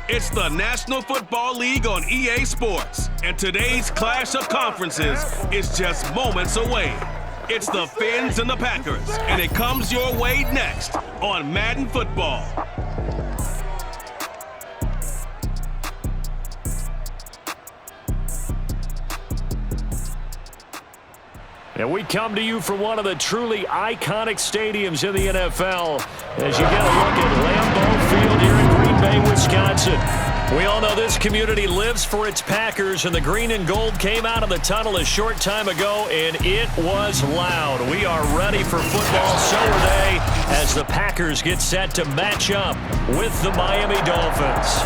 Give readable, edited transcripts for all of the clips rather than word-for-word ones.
It's the National Football League on EA Sports, and today's clash of conferences is just moments away. It's the Fins and the Packers, and it comes your way next on Madden Football. And we come to you from one of the truly iconic stadiums in the NFL as you get a look at Lambeau Field here in Green Bay, Wisconsin. We all know this community lives for its Packers, and the green and gold came out of the tunnel a short time ago, and it was loud. We are ready for football, so are they, as the Packers get set to match up with the Miami Dolphins.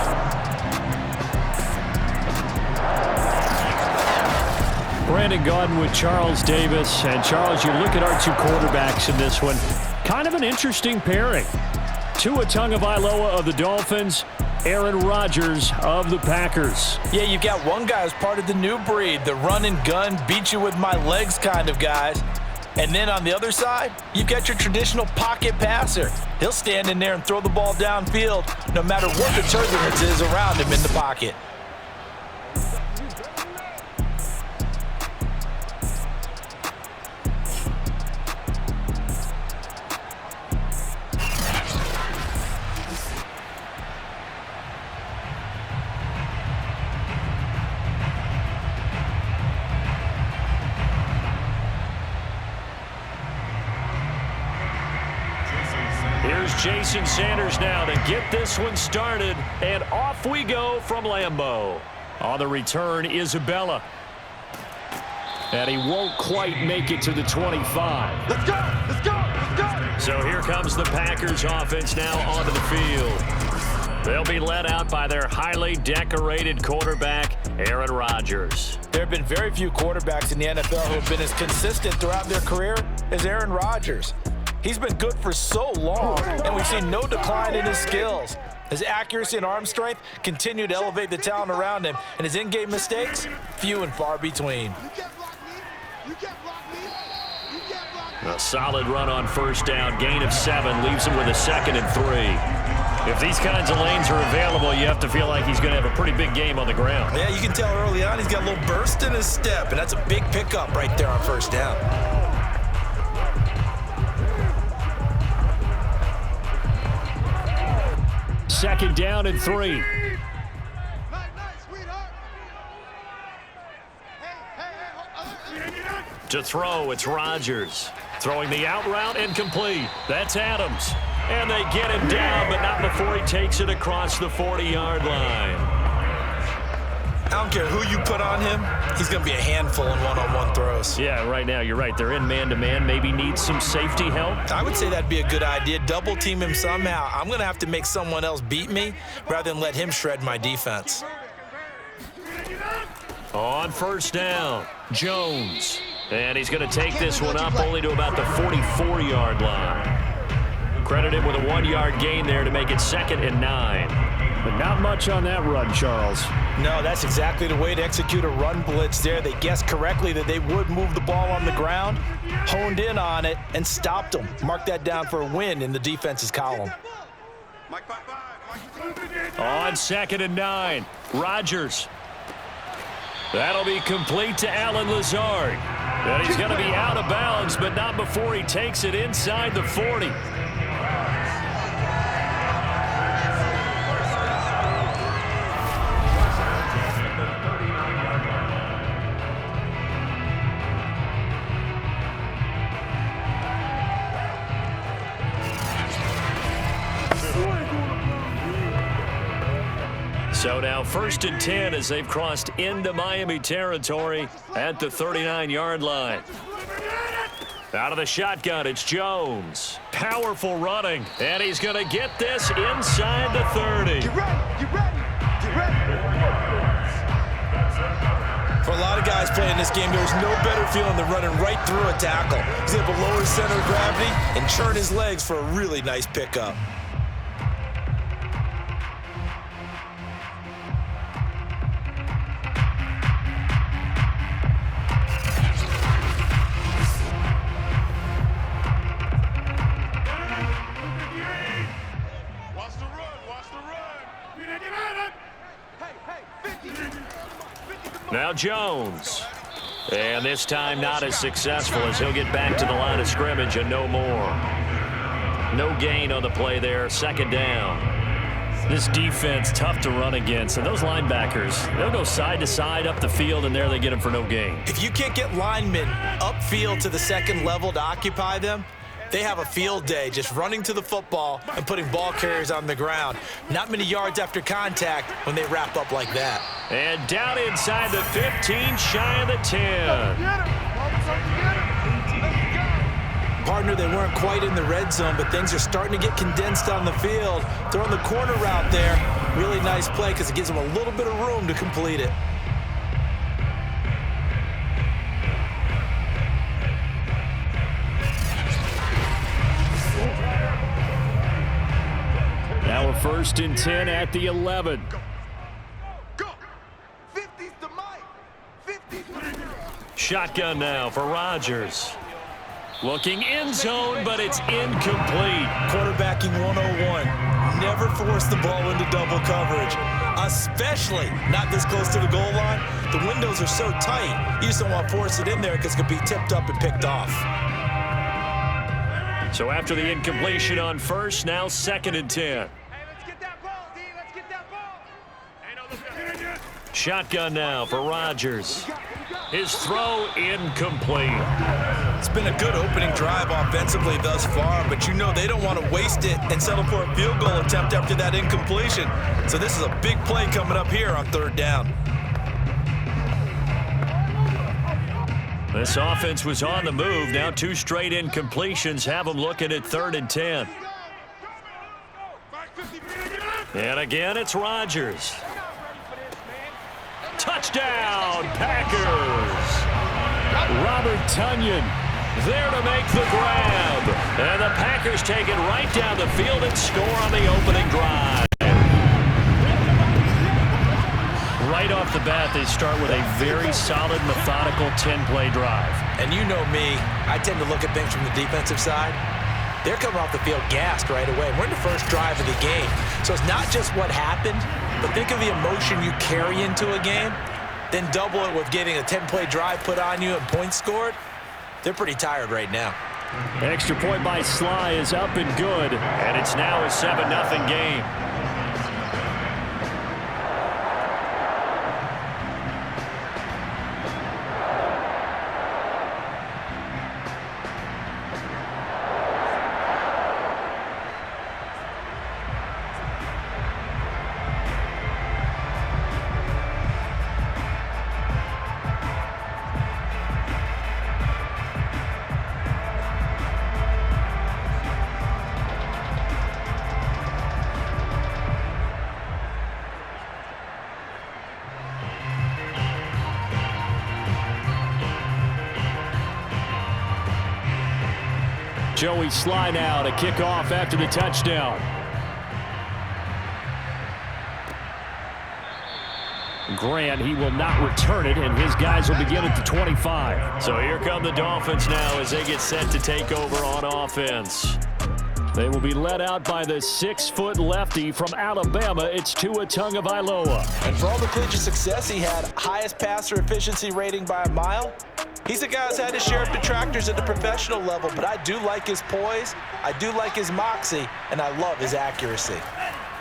Brandon Gaudin with Charles Davis. And Charles, you look at our two quarterbacks in this one. Kind of an interesting pairing. Tua Tagovailoa of the Dolphins, Aaron Rodgers of the Packers. Yeah, you've got one guy who's part of the new breed, the run and gun, beat you with my legs kind of guys. And then on the other side, you've got your traditional pocket passer. He'll stand in there and throw the ball downfield no matter what the turbulence is around him in the pocket. Here's Jason Sanders now to get this one started, and off we go from Lambeau. On the return, Isabella. And he won't quite make it to the 25. Let's go! Let's go! Let's go! So here comes the Packers offense now onto the field. They'll be led out by their highly decorated quarterback, Aaron Rodgers. There have been very few quarterbacks in the NFL who have been as consistent throughout their career as Aaron Rodgers. He's been good for so long, and we've seen no decline in his skills. His accuracy and arm strength continue to elevate the talent around him, and his in-game mistakes, few and far between. A solid run on first down, gain of 7, leaves him with a 2nd and 3. If these kinds of lanes are available, you have to feel like he's going to have a pretty big game on the ground. Yeah, you can tell early on he's got a little burst in his step, and that's a big pickup right there on first down. Second down and 3. To throw, it's Rodgers. Throwing the out route incomplete. That's Adams. And they get him down, but not before he takes it across the 40-yard line. I don't care who you put on him, he's going to be a handful in one-on-one throws. Yeah, right now, you're right. They're in man-to-man. Maybe need some safety help. I would say that'd be a good idea. Double team him somehow. I'm going to have to make someone else beat me rather than let him shred my defense. On first down, Jones. And he's going to take this one up only to about the 44-yard line. Credit him with a 1-yard gain there to make it 2nd and 9. But not much on that run, Charles. No, that's exactly the way to execute a run blitz there. They guessed correctly that they would move the ball on the ground, honed in on it, and stopped them. Mark that down for a win in the defense's column. On 2nd and 9, Rodgers. That'll be complete to Allen Lazard. And he's going to be out of bounds, but not before he takes it inside the 40. So now 1st and 10 as they've crossed into Miami territory at the 39-yard line. Out of the shotgun, it's Jones. Powerful running, and he's going to get this inside the 30. Get ready, get ready, get ready. For a lot of guys playing this game, there's no better feeling than running right through a tackle. He's able to lower his center of gravity and churn his legs for a really nice pickup. Now Jones. And this time not as successful as he'll get back to the line of scrimmage and no more. No gain on the play there. Second down. This defense tough to run against, and those linebackers, they'll go side to side up the field, and there they get them for no gain. If you can't get linemen upfield to the second level to occupy them, they have a field day just running to the football and putting ball carriers on the ground. Not many yards after contact when they wrap up like that. And down inside the 15, shy of the 10. Partner, they weren't quite in the red zone, but things are starting to get condensed on the field. Throwing the corner route there. Really nice play because it gives them a little bit of room to complete it. Now a 1st and 10 at the 11. Go. 50's the mic. 50's Shotgun now for Rodgers. Looking end zone, but it's incomplete. Quarterbacking 101. Never force the ball into double coverage, especially not this close to the goal line. The windows are so tight, you just don't want to force it in there because it could be tipped up and picked off. So after the incompletion on 1st, now 2nd and 10. Hey, let's get that ball, D. Let's get that ball. Shotgun now for Rodgers. His throw incomplete. It's been a good opening drive offensively thus far, but you know they don't want to waste it and settle for a field goal attempt after that incompletion. So this is a big play coming up here on 3rd down. This offense was on the move. Now 2 straight incompletions have them looking at 3rd and 10. And again, it's Rodgers. Touchdown, Packers! Robert Tonyan there to make the grab. And the Packers take it right down the field and score on the opening drive. Right off the bat, they start with a very solid, methodical 10-play drive. And you know me, I tend to look at things from the defensive side. They're coming off the field gassed right away. We're in the first drive of the game. So it's not just what happened, but think of the emotion you carry into a game, then double it with getting a 10-play drive put on you and points scored. They're pretty tired right now. Extra point by Sly is up and good, and it's now a 7-0 game. Joey Sly now to kick off after the touchdown. Grant, he will not return it, and his guys will begin at the 25. So here come the Dolphins now as they get set to take over on offense. They will be led out by the 6-foot lefty from Alabama. It's Tua Tagovailoa. And for all the collegiate success he had, highest passer efficiency rating by a mile, he's a guy who's had his share of detractors at the professional level, but I do like his poise, I do like his moxie, and I love his accuracy.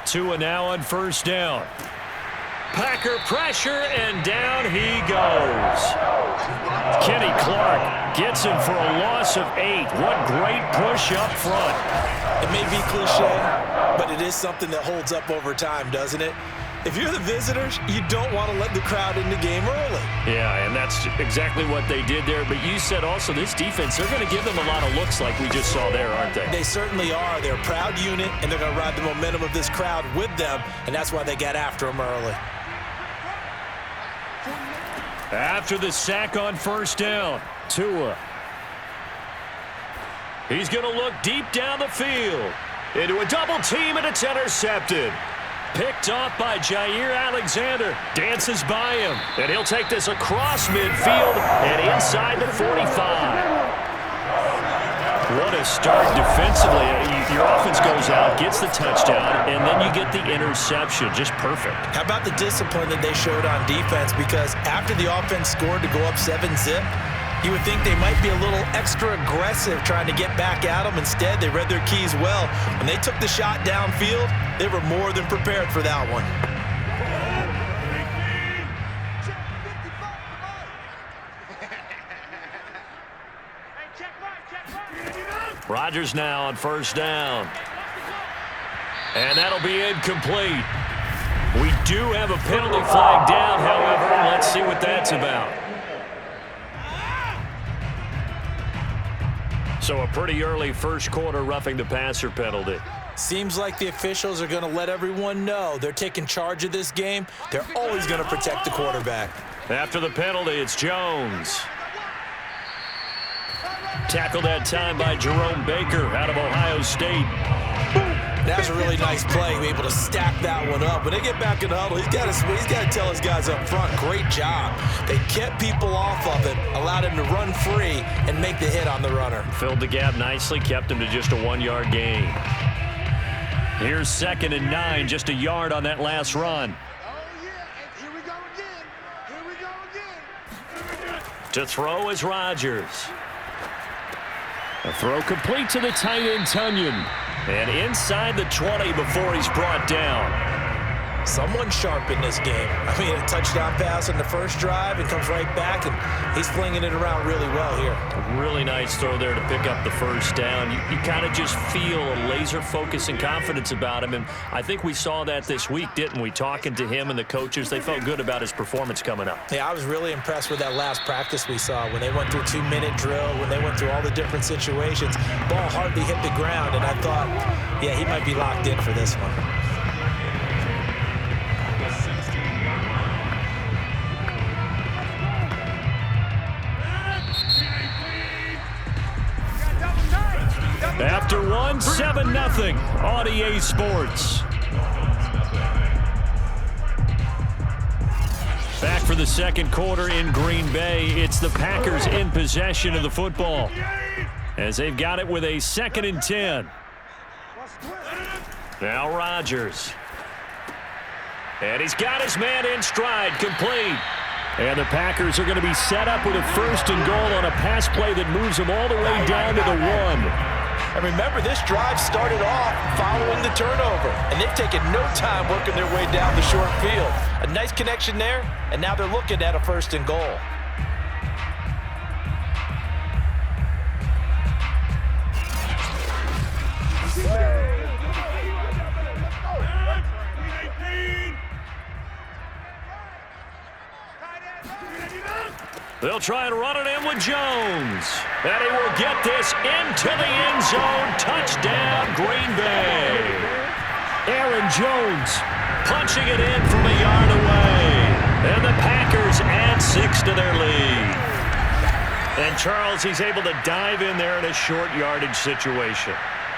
Tua now on 1st down. Packer pressure, and down he goes. Kenny Clark gets him for a loss of 8. What great push up front. It may be cliche, but it is something that holds up over time, doesn't it? If you're the visitors, you don't want to let the crowd in the game early. Yeah, and that's exactly what they did there. But you said also this defense, they're going to give them a lot of looks like we just saw there, aren't they? They certainly are. They're a proud unit, and they're going to ride the momentum of this crowd with them, and that's why they got after them early. After the sack on 1st down, Tua. He's going to look deep down the field. Into a double team, and it's intercepted. Picked off by Jair Alexander. Dances by him. And he'll take this across midfield and inside the 45. What a start defensively. Your offense goes throws out, gets the touchdown, and then you get the interception. Just perfect. How about the discipline that they showed on defense? Because after the offense scored to go up 7-zip, you would think they might be a little extra aggressive trying to get back at them. Instead, they read their keys well. When they took the shot downfield, they were more than prepared for that one. Rodgers now on first down. And that'll be incomplete. We do have a penalty flag down, however. Let's see what that's about. So a pretty early first quarter roughing the passer penalty. Seems like the officials are going to let everyone know they're taking charge of this game. They're always going to protect the quarterback. After the penalty, it's Jones. Tackled that time by Jerome Baker out of Ohio State. That's a really nice play, be able to stack that one up. When they get back in the huddle, he's got to tell his guys up front, great job. They kept people off of it, allowed him to run free and make the hit on the runner. Filled the gap nicely, kept him to just a 1-yard gain. Here's 2nd and 9, just a yard on that last run. Here we go again. To throw is Rodgers. A throw complete to the tight end, Tunyon. And inside the 20 before he's brought down. Someone sharp in this game. I mean, a touchdown pass on the first drive and comes right back, and he's flinging it around really well here. A really nice throw there to pick up the first down. You kind of just feel a laser focus and confidence about him, and I think we saw that this week, didn't we? Talking to him and the coaches, they felt good about his performance coming up. Yeah, I was really impressed with that last practice we saw when they went through 2-minute drill, when they went through all the different situations. Ball hardly hit the ground, and I thought, yeah, he might be locked in for this one. After one, 7-0 on EA Sports. Back for the second quarter in Green Bay. It's the Packers in possession of the football as they've got it with a 2nd and 10. Now Rodgers. And he's got his man in stride, complete. And the Packers are going to be set up with a 1st and goal on a pass play that moves them all the way down to the 1. And remember, this drive started off following the turnover, and they've taken no time working their way down the short field. A nice connection there, and now they're looking at a 1st and goal. They'll try and run it in with Jones. And he will get this into the end zone. Touchdown, Green Bay. Aaron Jones punching it in from a yard away. And the Packers add 6 to their lead. And Charles, he's able to dive in there in a short yardage situation.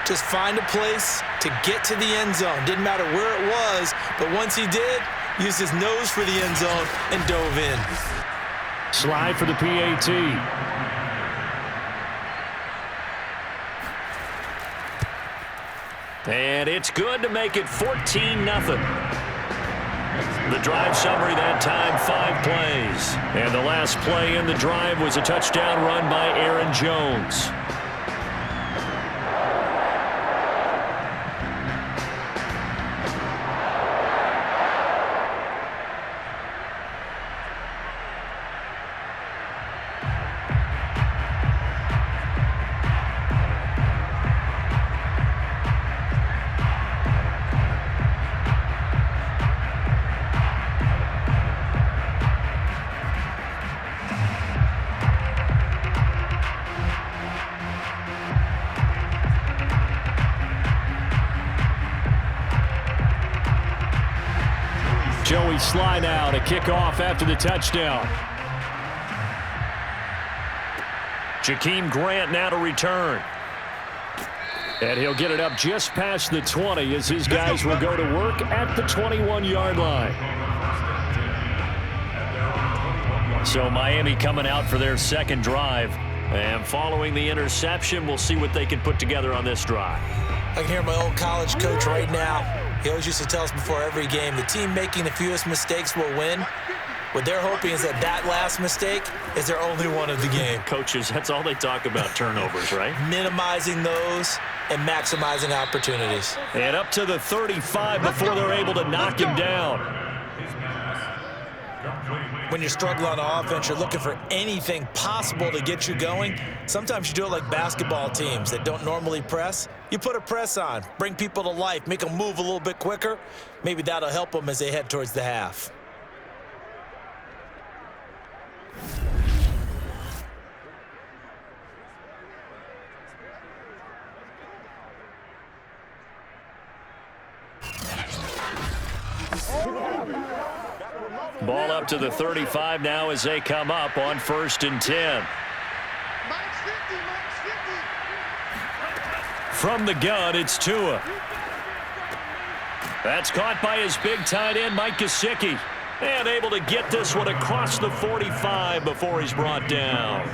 Just find a place to get to the end zone. Didn't matter where it was, but once he did, used his nose for the end zone and dove in. Slide for the PAT. And it's good to make it 14-0. The drive summary that time, 5 plays. And the last play in the drive was a touchdown run by Aaron Jones. Joey Sly now to kick off after the touchdown. Jakeem Grant now to return. And he'll get it up just past the 20 as his guys will go to work at the 21-yard line. So Miami coming out for their second drive. And following the interception, we'll see what they can put together on this drive. I can hear my old college coach right now. He always used to tell us before every game, the team making the fewest mistakes will win. What they're hoping is that that last mistake is their only one of the game. Coaches, that's all they talk about, turnovers, right? Minimizing those and maximizing opportunities. And up to the 35 before they're able to knock him down. When you're struggling on offense, you're looking for anything possible to get you going. Sometimes you do it like basketball teams that don't normally press. You put a press on, bring people to life, make them move a little bit quicker. Maybe that'll help them as they head towards the half. Ball up to the 35 now as they come up on 1st and 10. From the gun, it's Tua. That's caught by his big tight end, Mike Gesicki. And able to get this one across the 45 before he's brought down.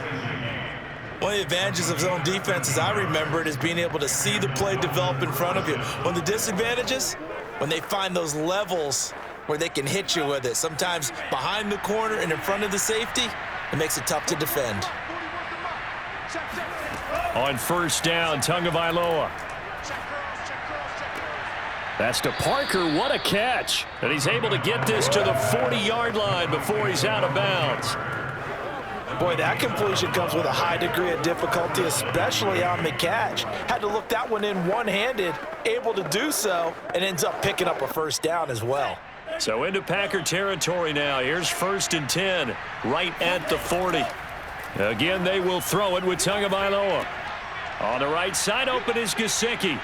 One of the advantages of zone defense, as I remember it, is being able to see the play develop in front of you. One of the disadvantages, when they find those levels where they can hit you with it, sometimes behind the corner and in front of the safety, it makes it tough to defend. On 1st down, Tagovailoa. That's to Parker. What a catch. And he's able to get this to the 40-yard line before he's out of bounds. Boy, that completion comes with a high degree of difficulty, especially on the catch. Had to look that one in one-handed, able to do so, and ends up picking up a 1st down as well. So into Packer territory now. Here's 1st and 10, right at the 40. Again, they will throw it with Tagovailoa. On the right side, open is Gesicki.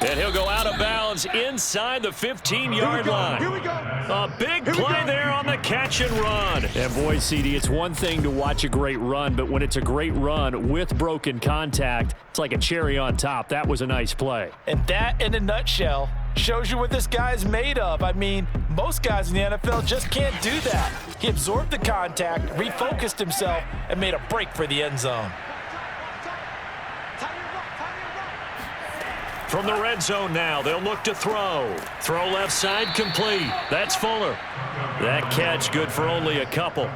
And he'll go out of bounds inside the 15-yard line. Here we go. A big play there on the catch and run. And boy, CD, it's one thing to watch a great run, but when it's a great run with broken contact, it's like a cherry on top. That was a nice play. And that, in a nutshell, shows you what this guy's made of. I mean, most guys in the NFL just can't do that. He absorbed the contact, refocused himself, and made a break for the end zone. From the red zone now, they'll look to throw. Throw left side, complete. That's Fuller. That catch good for only a couple.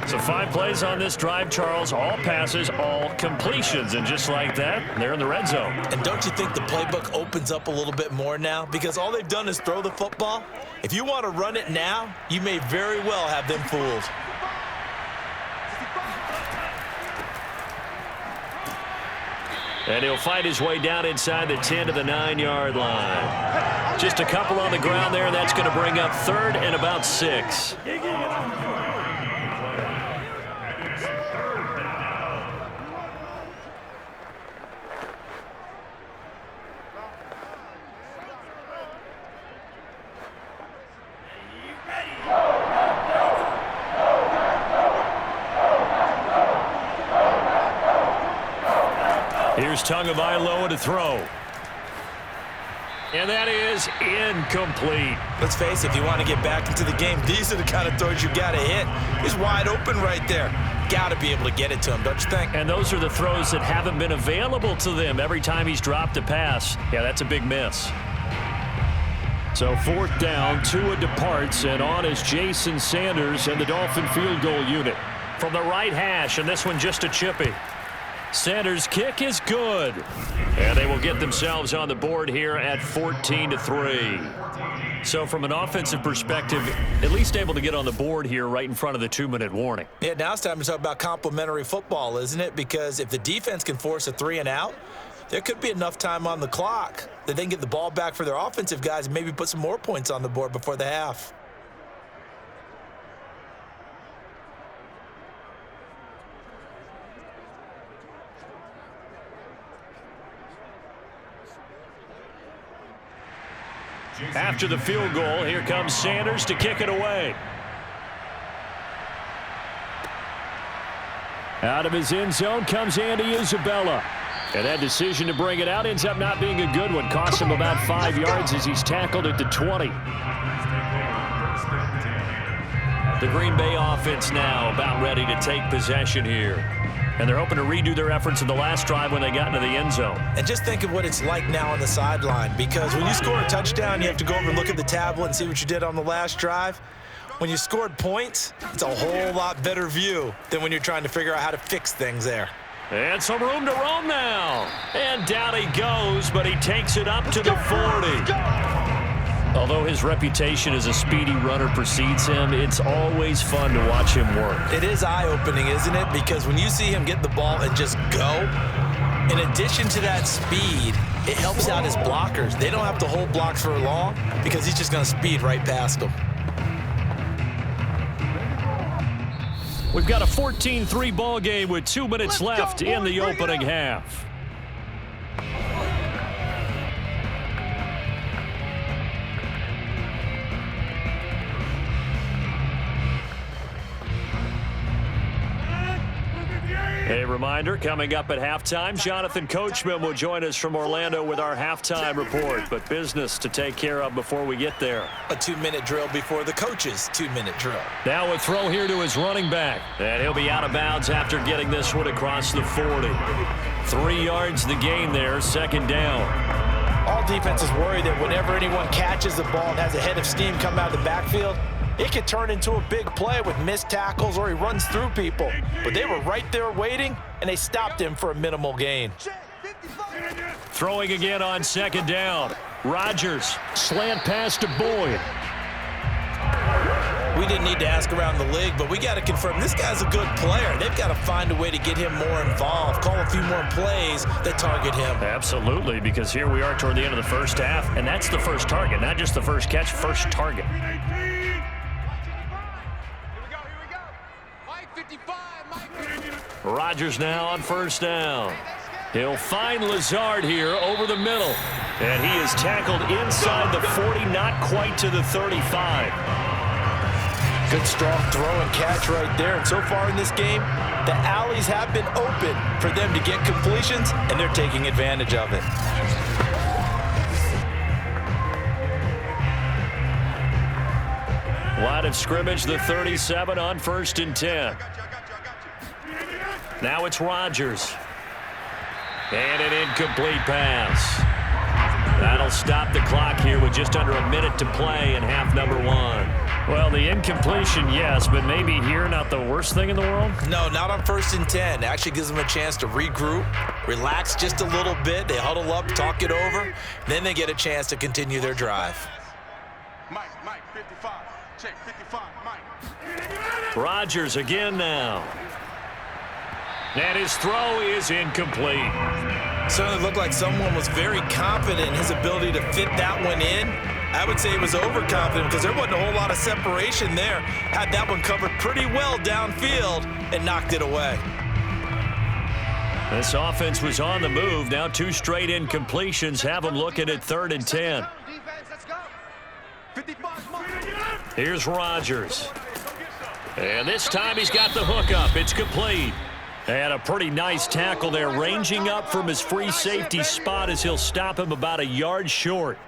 So 5 plays on this drive, Charles. All passes, all completions. And just like that, they're in the red zone. And don't you think the playbook opens up a little bit more now? Because all they've done is throw the football. If you want to run it now, you may very well have them fooled. And he'll fight his way down inside the 10 to the 9-yard line. Just a couple on the ground there, and that's going to bring up 3rd and about 6. Here's Tagovailoa to throw. And that is incomplete. Let's face it, if you want to get back into the game, these are the kind of throws you got to hit. He's wide open right there. Got to be able to get it to him, don't you think? And those are the throws that haven't been available to them every time he's dropped a pass. Yeah, that's a big miss. So 4th down, Tua departs, and on is Jason Sanders and the Dolphin field goal unit. From the right hash, and this one just a chippy. Sanders' kick is good. And they will get themselves on the board here at 14-3. So from an offensive perspective, at least able to get on the board here right in front of the 2-minute warning. Yeah, now it's time to talk about complementary football, isn't it? Because if the defense can force a 3 and out, there could be enough time on the clock that they can get the ball back for their offensive guys and maybe put some more points on the board before the half. After the field goal, here comes Sanders to kick it away. Out of his end zone comes Andy Isabella. And that decision to bring it out ends up not being a good one. Costs him about 5 yards as he's tackled at the 20. The Green Bay offense now about ready to take possession here. And they're hoping to redo their efforts in the last drive when they got into the end zone. And just think of what it's like now on the sideline, because when you score a touchdown, you have to go over and look at the tablet and see what you did on the last drive. When you scored points, it's a whole lot better view than when you're trying to figure out how to fix things there. And some room to roam now. And down he goes, but he takes it up to the 40. Although his reputation as a speedy runner precedes him, it's always fun to watch him work. It is eye-opening, isn't it? Because when you see him get the ball and just go, in addition to that speed, it helps out his blockers. They don't have to hold blocks for long because he's just going to speed right past them. We've got a 14-3 ball game with 2 minutes left in the opening half. A reminder, coming up at halftime, Jonathan Coachman will join us from Orlando with our halftime report, but business to take care of before we get there. A 2-minute drill before the coach's 2-minute drill. Now a throw here to his running back, and he'll be out of bounds after getting this one across the 40. 3 yards the gain there, second down. All defenses worry that whenever anyone catches the ball and has a head of steam come out of the backfield, it could turn into a big play with missed tackles or he runs through people. But they were right there waiting, and they stopped him for a minimal gain. Throwing again on second down. Rodgers, slant pass to Boyd. We didn't need to ask around the league, but we got to confirm this guy's a good player. They've got to find a way to get him more involved, call a few more plays that target him. Absolutely, because here we are toward the end of the first half, and that's the first target, not just the first catch, first target. Rodgers now on first down. He'll find Lazard here over the middle. And he is tackled inside the 40, not quite to the 35. Good strong throw and catch right there. And so far in this game, the alleys have been open for them to get completions, and they're taking advantage of it. Line of scrimmage, the 37 on 1st and 10. Now it's Rodgers. And an incomplete pass. That'll stop the clock here with just under a minute to play in half number 1. Well, the incompletion, yes, but maybe here not the worst thing in the world? No, not on 1st and 10. It actually gives them a chance to regroup, relax just a little bit. They huddle up, talk it over. Then they get a chance to continue their drive. Mike, 55. Check, 55, Mike. Rodgers again now. And his throw is incomplete. Certainly looked like someone was very confident in his ability to fit that one in. I would say he was overconfident because there wasn't a whole lot of separation there. Had that one covered pretty well downfield and knocked it away. This offense was on the move. Now 2 straight incompletions have them looking at 3rd and 10. Here's Rodgers. And this time he's got the hook up. It's complete. And a pretty nice tackle there, ranging up from his free safety spot as he'll stop him about a yard short.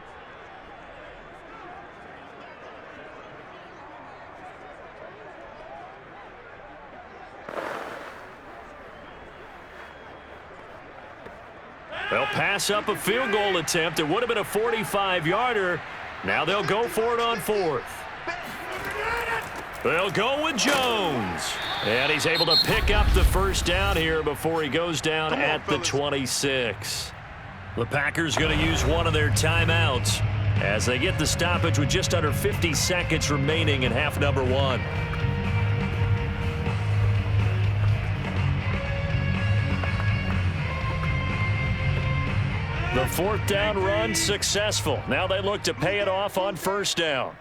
They'll pass up a field goal attempt. It would have been a 45-yarder. Now they'll go for it on 4th. They'll go with Jones. And he's able to pick up the first down here before he goes down at the 26. The Packers going to use one of their timeouts as they get the stoppage with just under 50 seconds remaining in half number 1. The 4th down run successful. Now they look to pay it off on 1st down.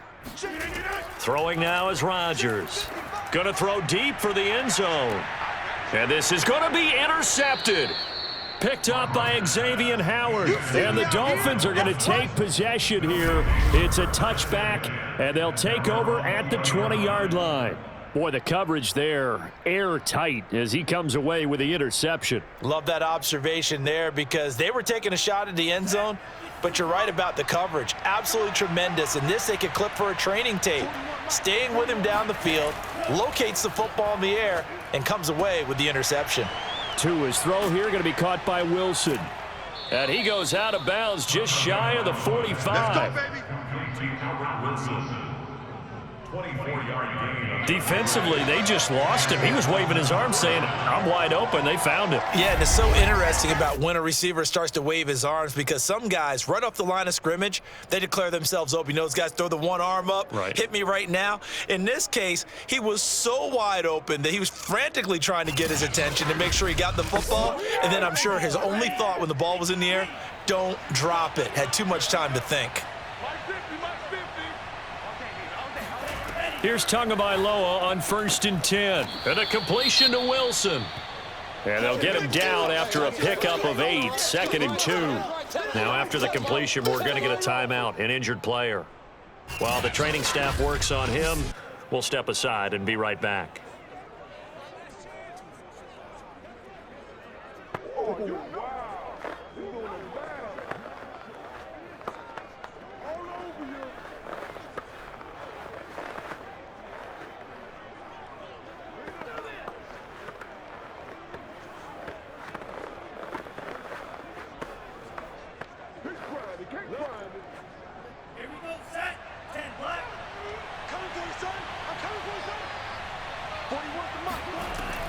Throwing now is Rodgers. Going to throw deep for the end zone. And this is going to be intercepted. Picked up by Xavier Howard. And the Dolphins are going to take possession here. It's a touchback, and they'll take over at the 20-yard line. Boy, the coverage there, airtight as he comes away with the interception. Love that observation there because they were taking a shot at the end zone, but you're right about the coverage. Absolutely tremendous. And this they could clip for a training tape. Staying with him down the field, locates the football in the air, and comes away with the interception. Tua's throw here going to be caught by Wilson. And he goes out of bounds just shy of the 45. Let's go, baby. Defensively, they just lost him. He was waving his arms saying, I'm wide open. They found him. Yeah, and it's so interesting about when a receiver starts to wave his arms because some guys, right off the line of scrimmage, they declare themselves open. You know, those guys throw the one arm up, hit me right now. In this case, he was so wide open that he was frantically trying to get his attention to make sure he got the football. And then I'm sure his only thought when the ball was in the air, don't drop it. Had too much time to think. Here's Tagovailoa on 1st and 10. And a completion to Wilson. And they'll get him down after a pickup of 8, 2nd and 2. Now after the completion, we're going to get a timeout, an injured player. While the training staff works on him, we'll step aside and be right back.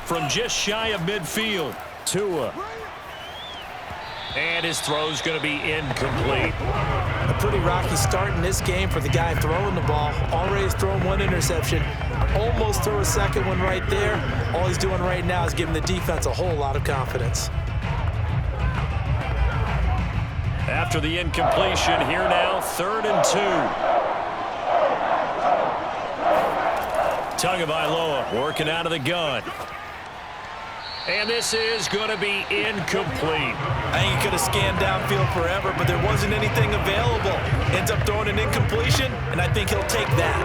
From just shy of midfield, Tua. And his throw's going to be incomplete. A pretty rocky start in this game for the guy throwing the ball. Already thrown one interception. Almost threw a second one right there. All he's doing right now is giving the defense a whole lot of confidence. After the incompletion, here now, 3rd and 2. Tagovailoa working out of the gun. And this is going to be incomplete. I think he could have scanned downfield forever, but there wasn't anything available. Ends up throwing an incompletion, and I think he'll take that.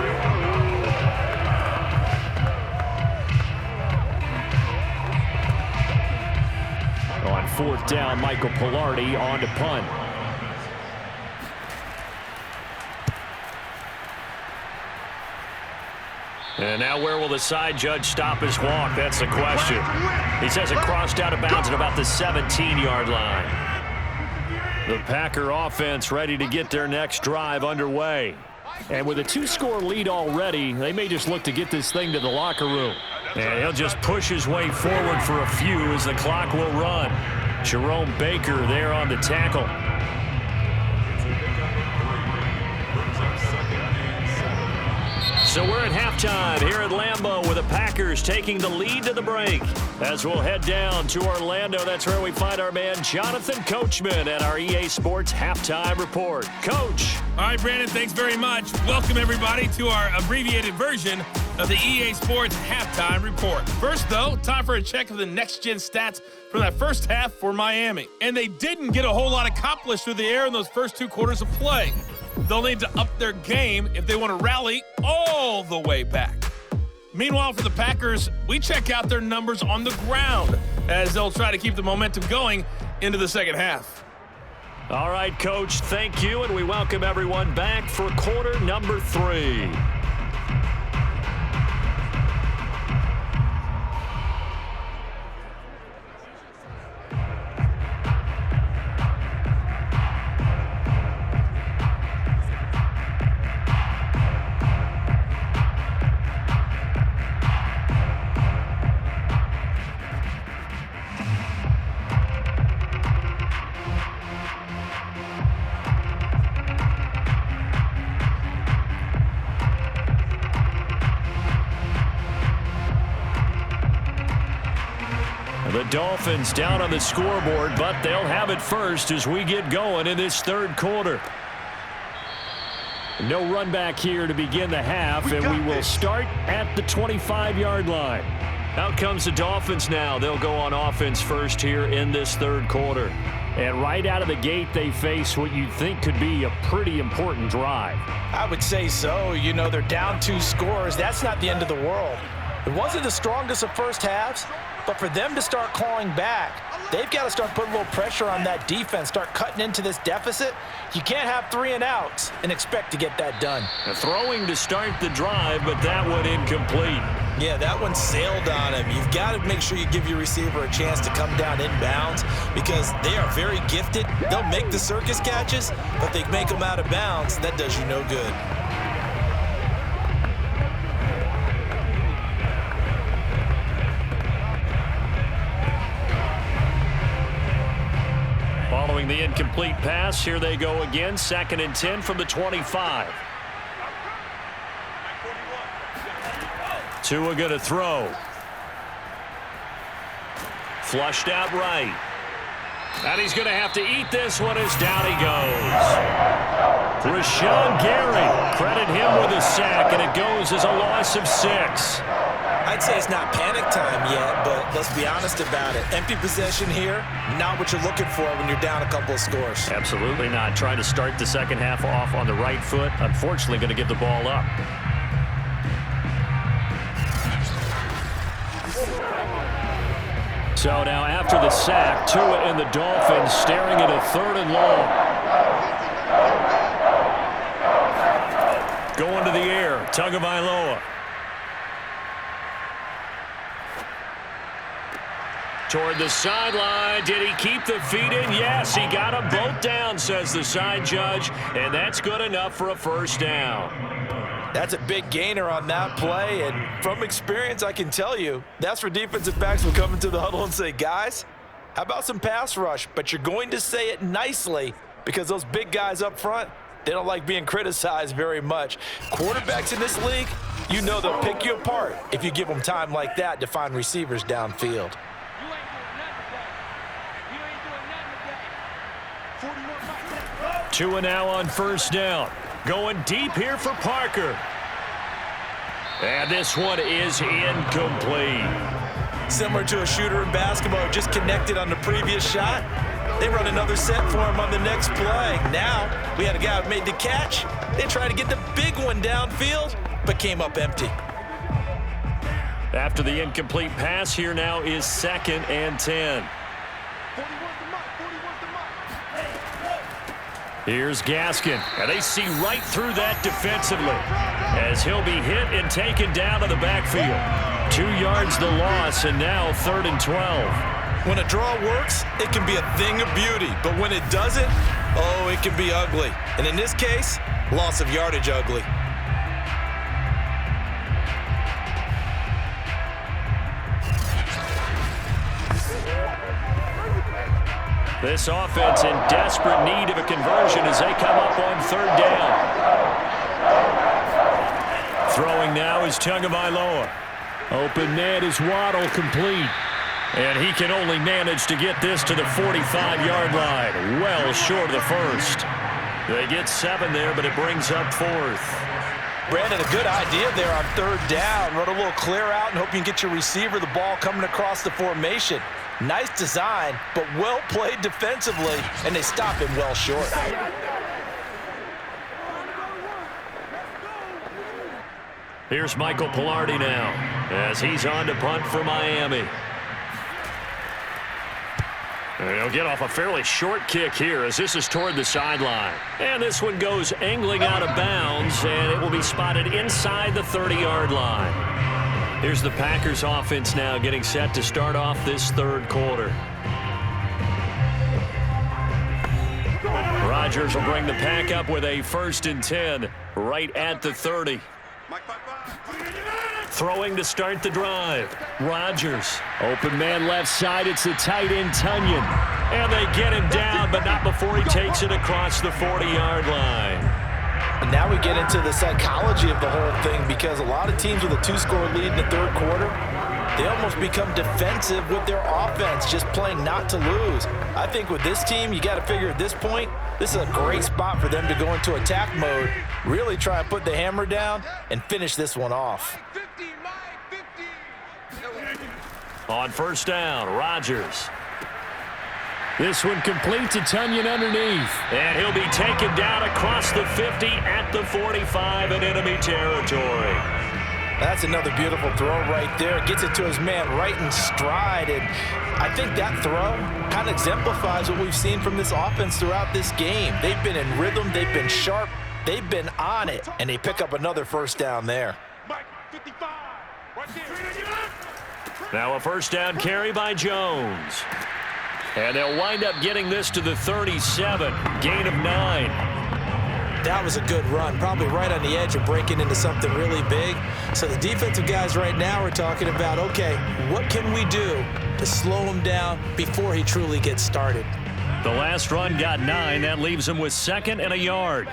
On 4th down, Michael Pilardi on to punt. And now where will the side judge stop his walk? That's the question. He says it crossed out of bounds at about the 17-yard line. The Packer offense ready to get their next drive underway. And with a 2-score lead already, they may just look to get this thing to the locker room. And he'll just push his way forward for a few as the clock will run. Jerome Baker there on the tackle. So we're at halftime here at Lambeau with the Packers taking the lead to the break. As we'll head down to Orlando, that's where we find our man Jonathan Coachman at our EA Sports Halftime Report. Coach. All right, Brandon, thanks very much. Welcome, everybody, to our abbreviated version of the EA Sports Halftime Report. First, though, time for a check of the next-gen stats from that first half for Miami. And they didn't get a whole lot accomplished through the air in those first 2 quarters of play. They'll need to up their game if they want to rally all the way back. Meanwhile, for the Packers, we check out their numbers on the ground as they'll try to keep the momentum going into the second half. All right, Coach, thank you, and we welcome everyone back for quarter number 3. The Dolphins down on the scoreboard, but they'll have it first as we get going in this 3rd quarter. No run back here to begin the half, and we will start at the 25-yard line. Out comes the Dolphins now. They'll go on offense first here in this 3rd quarter. And right out of the gate, they face what you'd think could be a pretty important drive. I would say so. You know, they're down 2 scores. That's not the end of the world. It wasn't the strongest of first halves, but for them to start clawing back, They've got to start putting a little pressure on that defense, start cutting into this deficit. You can't have 3 and outs and expect to get that done. Throwing to start the drive, but that one incomplete. Yeah, that one sailed on him. You've got to make sure you give your receiver a chance to come down inbounds because they are very gifted. They'll make the circus catches, but they make them out of bounds. That does you no good. Following the incomplete pass, here they go again. 2nd and 10 from the 25. Tua going to throw. Flushed out right. And he's going to have to eat this one as down he goes. Rashawn Gary, credit him with a sack, and it goes as a loss of 6. I'd say it's not panic time yet, but let's be honest about it. Empty possession here, not what you're looking for when you're down a couple of scores. Absolutely not. Trying to start the second half off on the right foot. Unfortunately, going to give the ball up. So now after the sack, Tua and the Dolphins staring at a 3rd and long. Going to the air, Tagovailoa. Toward the sideline. Did he keep the feet in? Yes, he got them both down, says the side judge, and that's good enough for a 1st down. That's a big gainer on that play, and from experience, I can tell you, that's where defensive backs will come into the huddle and say, guys, how about some pass rush? But you're going to say it nicely because those big guys up front, they don't like being criticized very much. Quarterbacks in this league, you know they'll pick you apart if you give them time like that to find receivers downfield. Tua now on 1st down. Going deep here for Parker. And this one is incomplete. Similar to a shooter in basketball, just connected on the previous shot. They run another set for him on the next play. Now, we had a guy who made the catch. They tried to get the big one downfield, but came up empty. After the incomplete pass, here now is 2nd and 10. Here's Gaskin, and they see right through that defensively as he'll be hit and taken down to the backfield. 2 yards the loss, and now 3rd and 12. When a draw works, it can be a thing of beauty, but when it doesn't, oh, it can be ugly. And in this case, loss of yardage ugly. This offense in desperate need of a conversion as they come up on 3rd down. Throwing now is Tagovailoa. Open man is Waddle, complete. And he can only manage to get this to the 45-yard line. Well short of the 1st. They get 7 there, but it brings up 4th. Brandon, a good idea there on 3rd down. Run a little clear out and hope you can get your receiver the ball coming across the formation. Nice design, but well played defensively, and they stop him well short. Here's Michael Pilardi now as he's on to punt for Miami. And he'll get off a fairly short kick here as this is toward the sideline. And this one goes angling out of bounds, and it will be spotted inside the 30-yard line. Here's the Packers offense now getting set to start off this 3rd quarter. Rodgers will bring the pack up with a 1st and 10 right at the 30. Throwing to start the drive. Rodgers. Open man left side. It's the tight end, Tunyon. And they get him down, but not before he takes it across the 40-yard line. And now we get into the psychology of the whole thing because a lot of teams with a 2-score lead in the 3rd quarter, they almost become defensive with their offense, just playing not to lose. I think with this team, you got to figure at this point, this is a great spot for them to go into attack mode, really try and put the hammer down and finish this one off. On 1st down, Rodgers. This one complete to Tunyon underneath. And he'll be taken down across the 50 at the 45 in enemy territory. That's another beautiful throw right there. Gets it to his man right in stride. And I think that throw kind of exemplifies what we've seen from this offense throughout this game. They've been in rhythm. They've been sharp. They've been on it. And they pick up another first down there. Now a first down carry by Jones. And they'll wind up getting this to the 37. Gain of 9. That was a good run, probably right on the edge of breaking into something really big. So the defensive guys right now are talking about, okay, what can we do to slow him down before he truly gets started? The last run got 9. That leaves him with 2nd and a yard.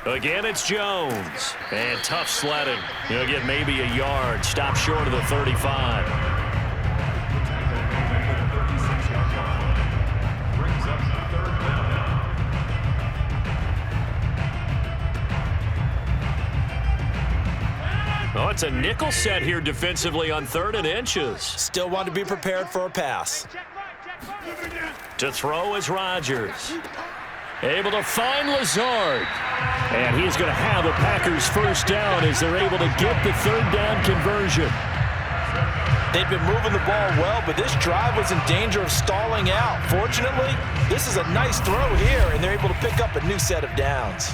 Again, it's Jones. And tough sledding. He'll get maybe a yard. Stop short of the 35. Oh, it's a nickel set here defensively on 3rd and inches. Still want to be prepared for a pass. To throw is Rodgers. Able to find Lazard. And he's going to have a Packers first down as they're able to get the 3rd down conversion. They've been moving the ball well, but this drive was in danger of stalling out. Fortunately, this is a nice throw here, and they're able to pick up a new set of downs.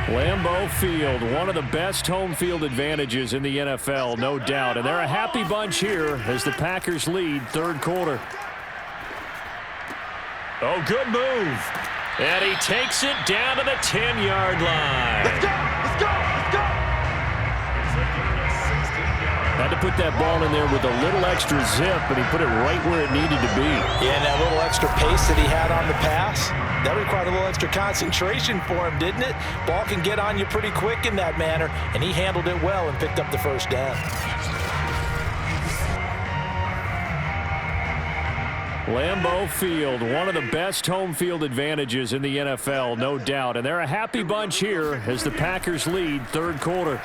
Lambeau Field, one of the best home field advantages in the NFL, no doubt. And they're a happy bunch here as the Packers lead 3rd quarter. Oh, good move. And he takes it down to the 10-yard line. Let's go! Let's go! Let's go! Had to put that ball in there with a little extra zip, and he put it right where it needed to be. Yeah, and that little extra pace that he had on the pass, that required a little extra concentration for him, didn't it? Ball can get on you pretty quick in that manner, and he handled it well and picked up the first down. Lambeau Field, one of the best home field advantages in the NFL, no doubt. And they're a happy bunch here as the Packers lead 3rd quarter.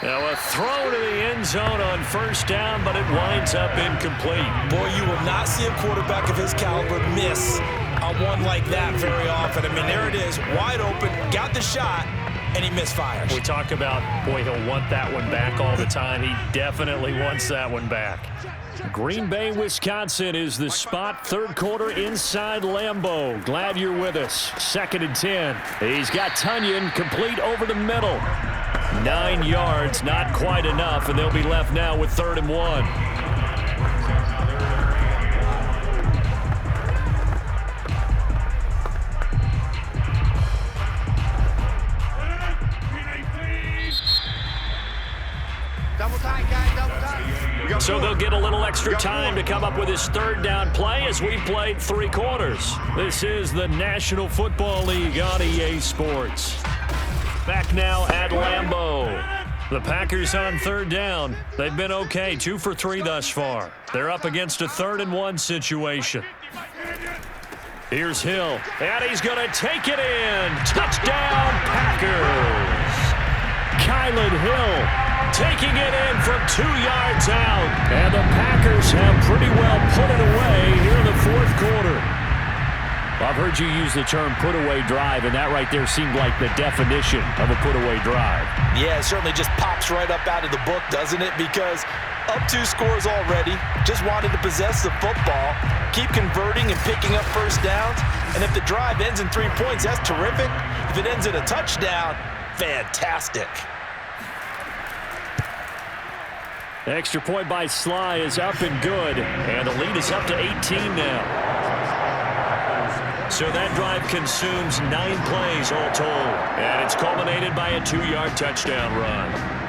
Now a throw to the end zone on first down, but it winds up incomplete. Boy, you will not see a quarterback of his caliber miss on one like that very often. I mean, there it is, wide open, got the shot, and he misfires. We talk about, boy, he'll want that one back all the time. He definitely wants that one back. Green Bay, Wisconsin is the spot. 3rd quarter inside Lambeau. Glad you're with us. 2nd and 10. He's got Tunyon complete over the middle. 9 yards, not quite enough, and they'll be left now with 3rd and 1. Double time, guys, double time. So they'll get a little extra time to come up with his 3rd down play as we played 3 quarters. This is the National Football League on EA Sports. Back now at Lambeau. The Packers on 3rd down. They've been okay, 2 for 3 thus far. They're up against a 3rd and 1 situation. Here's Hill, and he's going to take it in. Touchdown, Packers. Kylan Hill taking it in from 2 yards out. And the Packers have pretty well put it away here in the 4th quarter. I've heard you use the term put-away drive, and that right there seemed like the definition of a put-away drive. Yeah, it certainly just pops right up out of the book, doesn't it? Because up 2 scores already, just wanted to possess the football, keep converting and picking up first downs, and if the drive ends in 3 points, that's terrific. If it ends in a touchdown, fantastic. Extra point by Sly is up and good, and the lead is up to 18 now. So that drive consumes 9 plays all told, and it's culminated by a 2-yard touchdown run.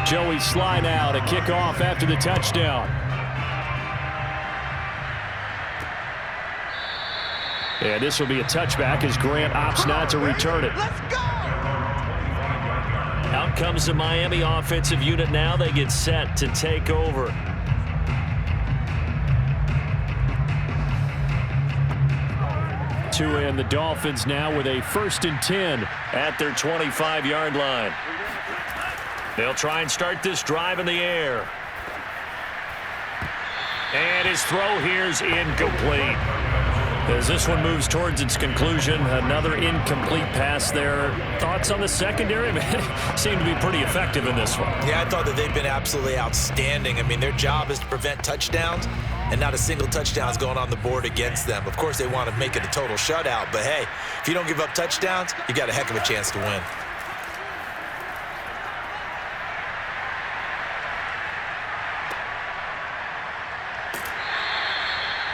Joey Sly now to kick off after the touchdown. And this will be a touchback as Grant opts not to return it. Let's go! Out comes the Miami offensive unit now. They get set to take over. And the Dolphins now with a 1st and 10 at their 25-yard line. They'll try and start this drive in the air. And his throw here's incomplete. As this one moves towards its conclusion, another incomplete pass there. Thoughts on the secondary? Seem to be pretty effective in this one. Yeah, I thought that they've been absolutely outstanding. I mean, their job is to prevent touchdowns, and not a single touchdown is going on the board against them. Of course, they want to make it a total shutout, but hey, if you don't give up touchdowns, you got a heck of a chance to win.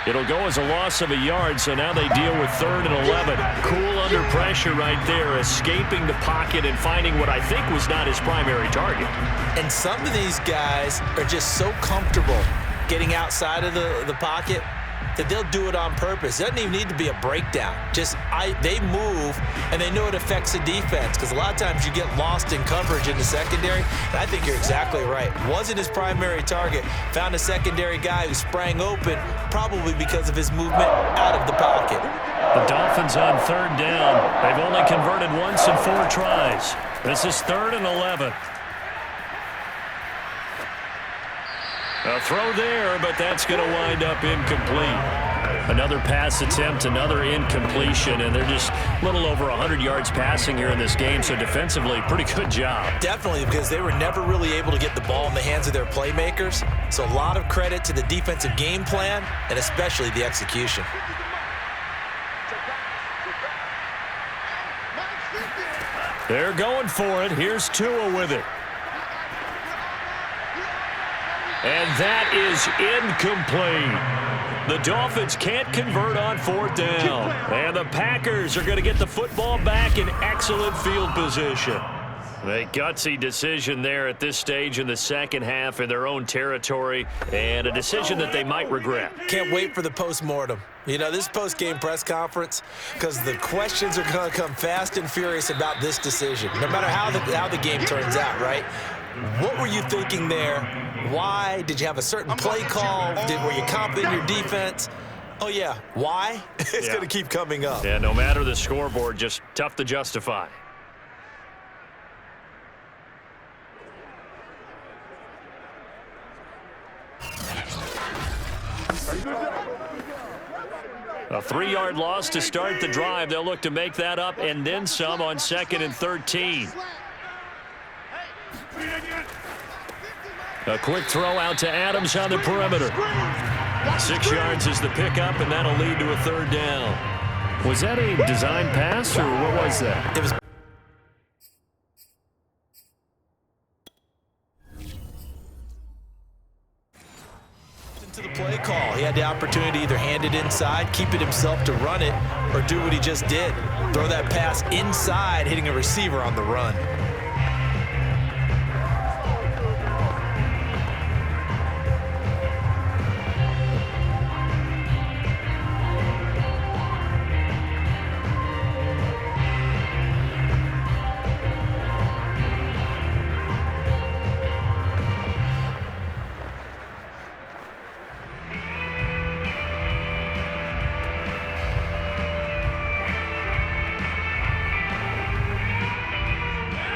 It'll go as a loss of a yard, so now they deal with 3rd and 11. Cool under pressure right there, escaping the pocket and finding what I think was not his primary target. And some of these guys are just so comfortable getting outside of the pocket that they'll do it on purpose. It doesn't even need to be a breakdown. They move, and they know it affects the defense, because a lot of times you get lost in coverage in the secondary. And I think you're exactly right. Wasn't his primary target. Found a secondary guy who sprang open, probably because of his movement out of the pocket. The Dolphins on 3rd down. They've only converted once in 4 tries. This is 3rd and 11. A throw there, but that's going to wind up incomplete. Another pass attempt, another incompletion, and they're just a little over 100 yards passing here in this game, so defensively, pretty good job. Definitely, because they were never really able to get the ball in the hands of their playmakers, so a lot of credit to the defensive game plan and especially the execution. They're going for it. Here's Tua with it. And that is incomplete. The Dolphins can't convert on 4th down. And the Packers are going to get the football back in excellent field position. A gutsy decision there at this stage in the second half in their own territory, and a decision that they might regret. Can't wait for the postmortem. You know, this post-game press conference, because the questions are going to come fast and furious about this decision, no matter how the game turns out, right? What were you thinking there? Why? Did you have a certain play call? Were you confident in your defense? Oh, yeah. Why? It's going to keep coming up. Yeah, no matter the scoreboard, just tough to justify. A 3-yard loss to start the drive. They'll look to make that up and then some on 2nd and 13. A quick throw out to Adams on the perimeter. 6 yards is the pickup, and that'll lead to a 3rd down. Was that a design pass, or what was that? It was. To the play call. He had the opportunity to either hand it inside, keep it himself to run it, or do what he just did. Throw that pass inside, hitting a receiver on the run.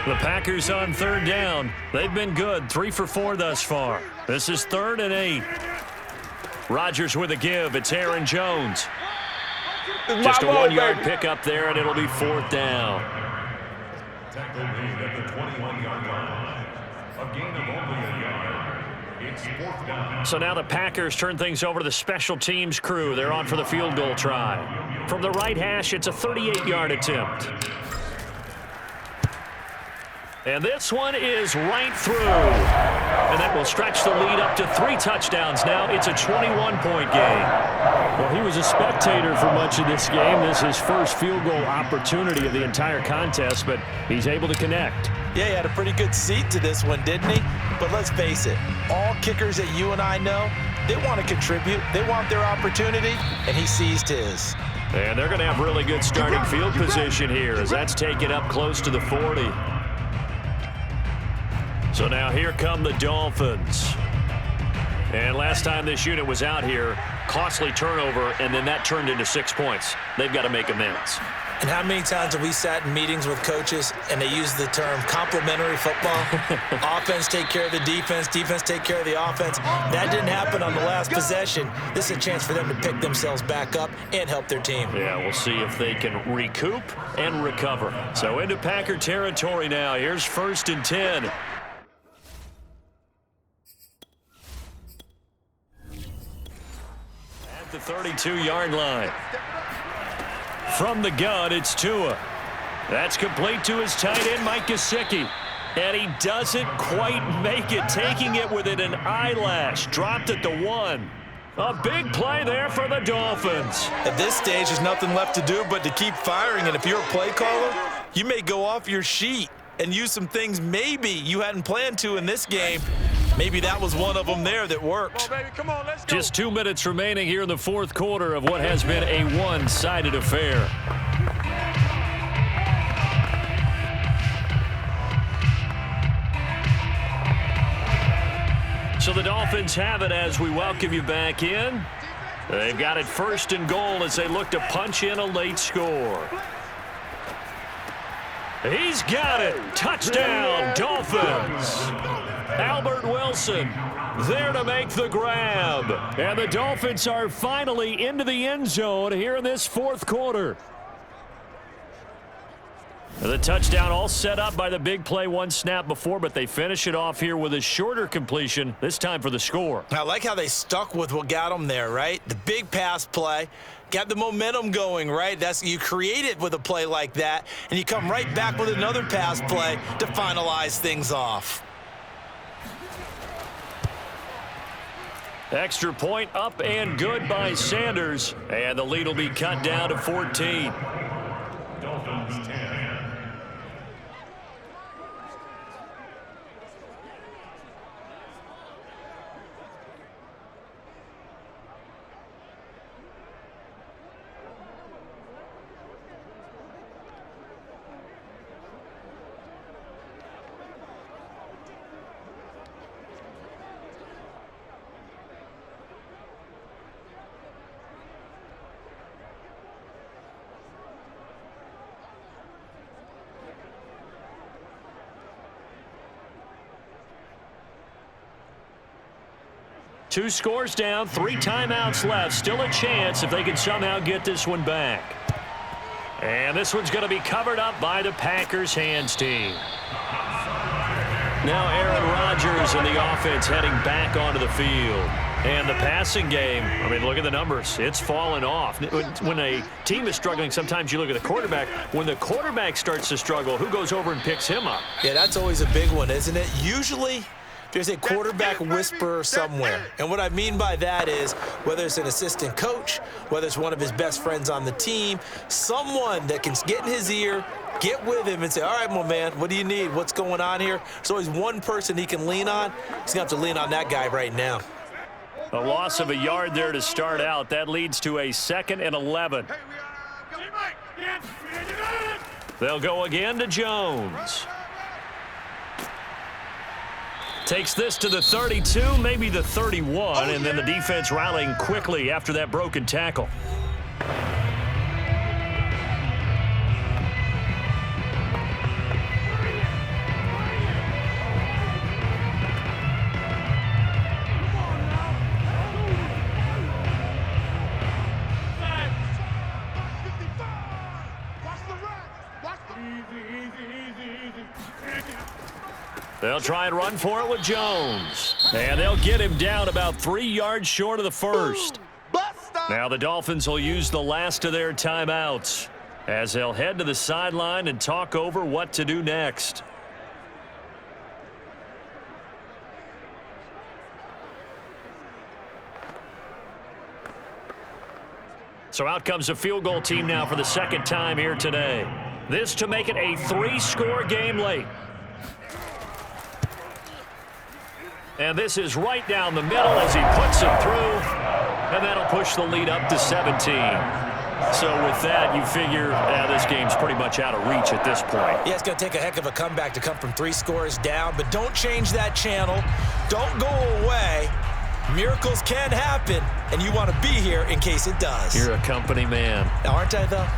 The Packers on 3rd down. They've been good, 3 for 4 thus far. This is 3rd and 8. Rodgers with a give. It's Aaron Jones. Just a 1-yard pickup there, and it'll be 4th down. Tackle made at the 21-yard line. A gain of only a yard. It's 4th down. So now the Packers turn things over to the special teams crew. They're on for the field goal try. From the right hash, it's a 38-yard attempt. And this one is right through. And that will stretch the lead up to 3 touchdowns. Now it's a 21-point game. Well, he was a spectator for much of this game. This is his first field goal opportunity of the entire contest, but he's able to connect. Yeah, he had a pretty good seat to this one, didn't he? But let's face it, all kickers that you and I know, they want to contribute. They want their opportunity, and he seized his. And they're going to have really good starting field position here as that's taken up close to the 40. So now here come the Dolphins. And last time this unit was out here, costly turnover, and then that turned into 6 points. They've got to make amends. And how many times have we sat in meetings with coaches and they use the term complementary football? Offense take care of the defense, defense take care of the offense. That didn't happen on the last possession. This is a chance for them to pick themselves back up and help their team. Yeah, we'll see if they can recoup and recover. So into Packer territory now. Here's 1st and 10. At the 32-yard line. From the gun, it's Tua. That's complete to his tight end, Mike Gesicki. And he doesn't quite make it, taking it within an eyelash. Dropped it to 1. A big play there for the Dolphins. At this stage, there's nothing left to do but to keep firing. And if you're a play caller, you may go off your sheet and use some things maybe you hadn't planned to in this game. Maybe that was one of them there that worked. Come on, baby. Come on, let's go. Just 2 minutes remaining here in the 4th quarter of what has been a one-sided affair. So the Dolphins have it as we welcome you back in. They've got it 1st and goal as they look to punch in a late score. He's got it. Touchdown, Dolphins. Albert Wilson there to make the grab. And the Dolphins are finally into the end zone here in this 4th quarter. The touchdown all set up by the big play 1 snap before, but they finish it off here with a shorter completion, this time for the score. I like how they stuck with what got them there, right? The big pass play. Got the momentum going, right? You create it with a play like that, and you come right back with another pass play to finalize things off. Extra point up and good by Sanders. And the lead will be cut down to 14. Dolphins 10. Two scores down, 3 timeouts left. Still a chance if they can somehow get this one back. And this one's going to be covered up by the Packers hands team. Now Aaron Rodgers and the offense heading back onto the field. And the passing game, I mean, look at the numbers. It's fallen off. When a team is struggling, sometimes you look at the quarterback. When the quarterback starts to struggle, who goes over and picks him up? Yeah, that's always a big one, isn't it? Usually, there's a quarterback whisperer somewhere. And what I mean by that is whether it's an assistant coach, whether it's one of his best friends on the team, someone that can get in his ear, get with him and say, all right, my man, what do you need? What's going on here? There's always one person he can lean on. He's going to have to lean on that guy right now. A loss of a yard there to start out. That leads to a 2nd and 11. They'll go again to Jones. Takes this to the 32, maybe the 31, and then the defense rallying quickly after that broken tackle. They'll try and run for it with Jones. And they'll get him down about 3 yards short of the first. Now the Dolphins will use the last of their timeouts as they'll head to the sideline and talk over what to do next. So out comes the field goal team now for the 2nd time here today. This to make it a 3-score game late. And this is right down the middle as he puts it through. And that'll push the lead up to 17. So with that, you figure this game's pretty much out of reach at this point. Yeah, it's going to take a heck of a comeback to come from 3 scores down, but don't change that channel. Don't go away. Miracles can happen, and you want to be here in case it does. You're a company man. Aren't I, though?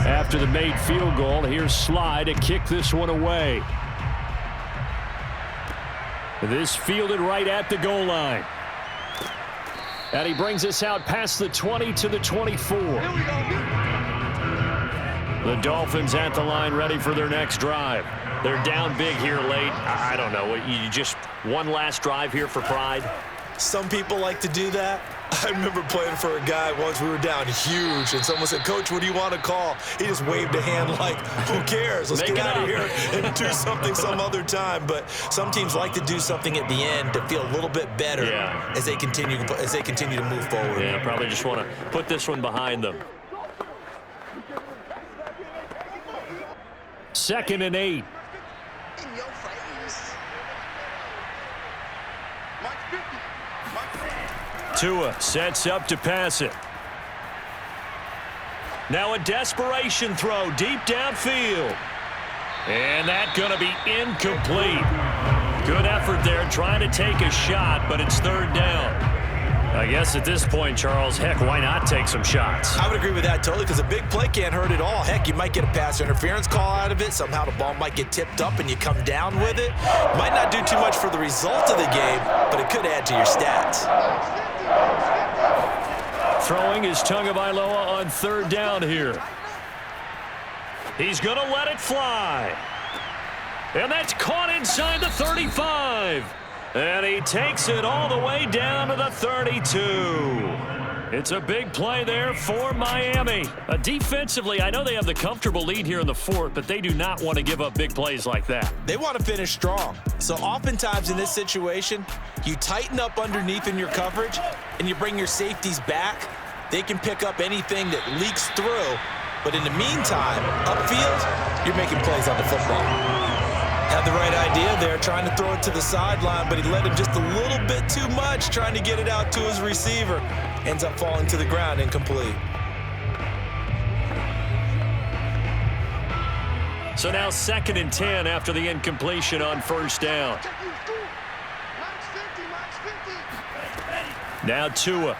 After the made field goal, here's Sly to kick this one away. This fielded right at the goal line. And he brings us out past the 20 to the 24. The Dolphins at the line ready for their next drive. They're down big here late. I don't know. You just one last drive here for pride? Some people like to do that. I remember playing for a guy once. We were down huge, and someone said, "Coach, what do you want to call?" He just waved a hand like, "Who cares? Let's get out of here and do something some other time." But some teams like to do something at the end to feel a little bit better as they continue to move forward. Yeah, probably just want to put this one behind them. 2nd and 8. Tua sets up to pass it. Now a desperation throw deep downfield. And that's going to be incomplete. Good effort there trying to take a shot, but it's 3rd down. I guess at this point, Charles, heck, why not take some shots? I would agree with that totally because a big play can't hurt at all. Heck, you might get a pass interference call out of it. Somehow the ball might get tipped up and you come down with it. Might not do too much for the result of the game, but it could add to your stats. Throwing is Tagovailoa on 3rd down here. He's going to let it fly. And that's caught inside the 35. And he takes it all the way down to the 32. It's a big play there for Miami. Defensively, I know they have the comfortable lead here in the 4th, but they do not want to give up big plays like that. They want to finish strong. So oftentimes in this situation, you tighten up underneath in your coverage and you bring your safeties back. They can pick up anything that leaks through. But in the meantime, upfield, you're making plays on the football. Had the right idea there, trying to throw it to the sideline, but he led him just a little bit too much, trying to get it out to his receiver. Ends up falling to the ground, incomplete. So now 2nd and 10 after the incompletion on 1st down. Now Tua.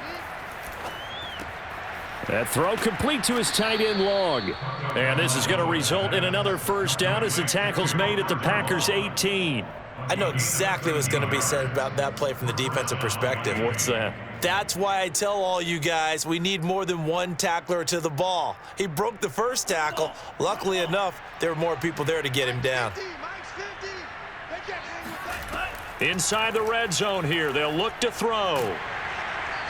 That throw complete to his tight end Long. And this is going to result in another 1st down as the tackle's made at the Packers' 18. I know exactly what's going to be said about that play from the defensive perspective. What's that? That's why I tell all you guys we need more than one tackler to the ball. He broke the first tackle. Luckily enough, there were more people there to get him down. Inside the red zone here, they'll look to throw.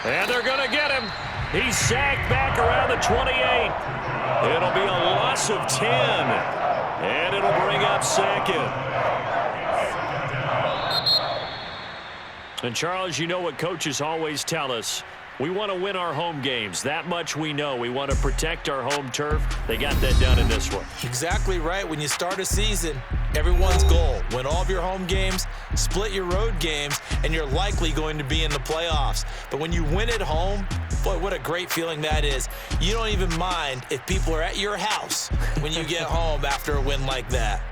And they're going to get him. He's sacked back around the 28. It'll be a loss of 10. And it'll bring up 2nd. And, Charles, you know what coaches always tell us. We want to win our home games. That much we know. We want to protect our home turf. They got that done in this one. Exactly right. When you start a season, everyone's goal, win all of your home games, split your road games, and you're likely going to be in the playoffs. But when you win at home, boy, what a great feeling that is. You don't even mind if people are at your house when you get home after a win like that.